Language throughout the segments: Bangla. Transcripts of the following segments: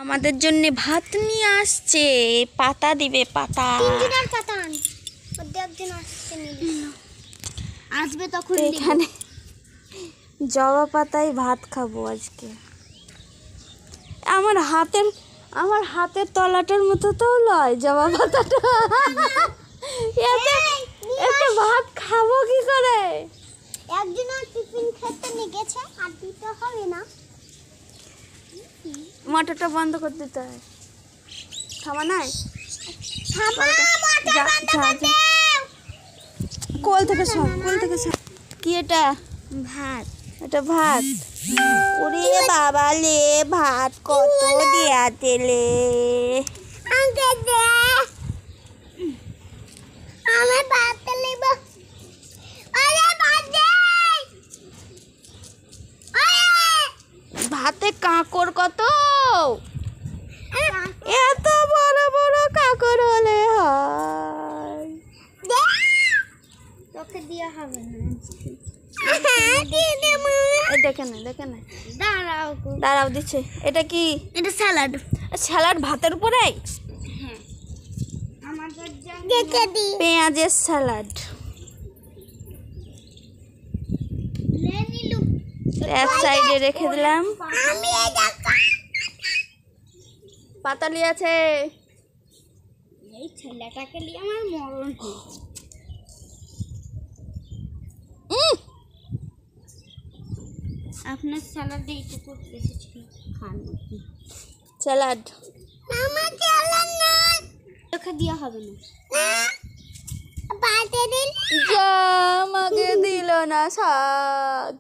আমাদের জন্য ভাত নিয়ে আসছে, পাতা দিবে পাতা। তিনজনের পাতা আন, একজন আসছে নিয়ে আসবে তখন এখানে জবা পাতায় ভাত খাবো আজকে। আমার হাতের তলাটার মতো তো লয় জবা পাতাটা। এতে ভাত খাবো কি করে? একজন টিফিন খেতে নিয়ে গেছে, আর দিতে হবে না। মোটরটা বন্ধ করে দিতে হয়। খাওয়া নাই? কোল থেকে সব। কি এটা? ভাত। এটা ভাত। ওরে বাবা লে, ভাত কত দেয়া তেলে। আমি ভাত নেব। ভাতে কাঁকড় কত, এত বড় বড় কাঁকড় হলে হয়। তোকে দেওয়া হবে না। দেখে না দাঁড়াও দিচ্ছে। এটা কি? এটা স্যালাড। স্যালাড ভাতের উপরে? হ্যাঁ, আমাদের জন্য পেঁয়াজের স্যালাড। এক সাইডে রেখে দিলাম। পাতালি আছে। এই ছেলেটাকে নিয়ে আমার মরণ হয়েছে। আপনার স্যালাডে এইটুকু বেশি খান স্যালাড। আমার স্যালাড না, তোকে দেওয়া হবে না। পাতে দিন যা আমাকে দিল না শাক।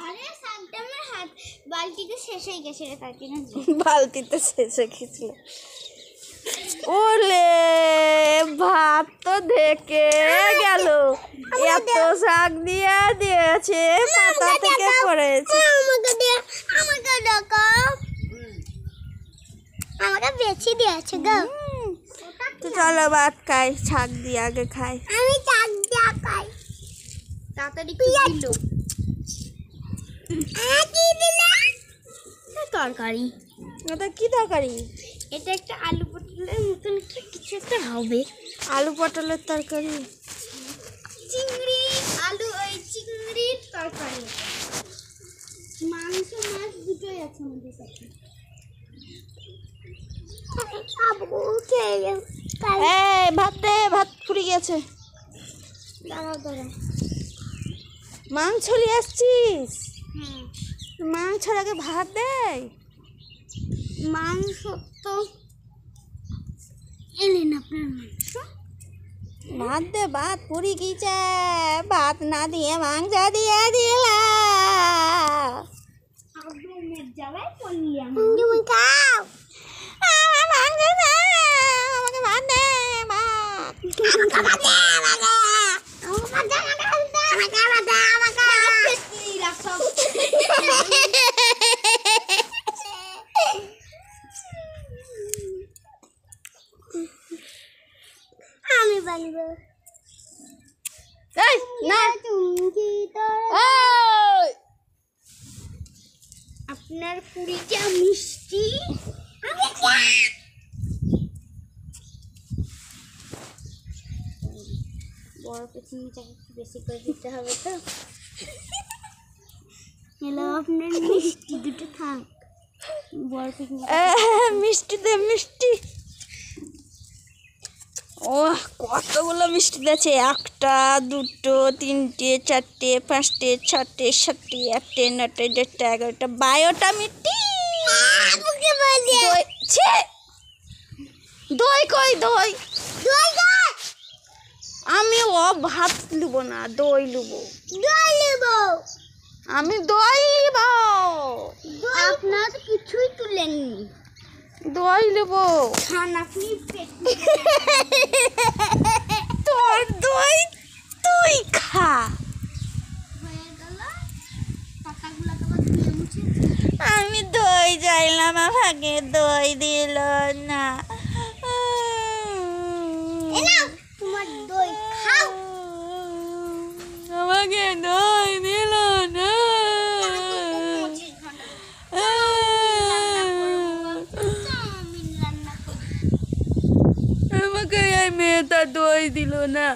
আরে শাকটা আমার হাত বালতিতে শেষ হয়ে গেছে রে, তাই কিনা বালতিতে শেষে গেছিল। ওলে ভাত তো দেখে গেল, এত শাক দিয়ে দিয়েছে, পাতা থেকে পড়েছে। আমাকে দেখো, আমাকে বেশি দিয়েছে গো। তো চলো ভাত খাই, শাক দিয়ে আগে খাই। আমি শাক দিয়ে খাই। তাড়াতাড়ি দিলো। কি দিলে? তরকারি। এটা কি তরকারি? এটা একটা আলু পটলের মতন কিছু একটা হবে। আলু পটলের তরকারি। চিংড়ি আলু, ওই চিংড়ির তরকারি। মাংস মাছ দুটোই আছে আমাদের কাছে। ভাত দে, ভাত ফুরি গেছে। দাঁড়াও। মাংস নিয়ে আসছিস? হ্যাঁ, মাংসের আগে ভাত দেয়? মাংস তো এলেন আপনার মাংস। ভাত দে, ভাত পুরি গিয়েছে, ভাত না দিয়ে মাংস দিয়ে দিলা। যাওয়াই পড়লাম। খাও, আমার মাংস দে, আমাকে ভাত দে, ভাত। আমি বানবো। এই না, আপনার পুরিটা মিষ্টি। বড় পেছনটা একটু বেশি করে দিতে হবে তো। হ্যালো, আপনার মিষ্টি দুটো থাক। বড় পেছন মিষ্টি দে, মিষ্টি। ও কতগুলো মিষ্টি দিয়েছে, একটা দুটো তিনটে চারটে পাঁচটে ছটে সাতটে আটটে নটে 10টা 11টা 12টা মিষ্টি। দই কই? দই আমি ভাত লুবো না, দই লুবো। আমি দই লিব। আপনার কিছুই তুলেননি। দই লিবো। খান আপনি। তোর দই তুই খা। হয়ে গেল, পাতাগুলোকে আবার ধুয়ে মুছে। আমি দই চাইলাম, আমাকে দই দিল না। তোমার দই খাও। আমাকে দই দিল না। মেয়েটা দই দিল না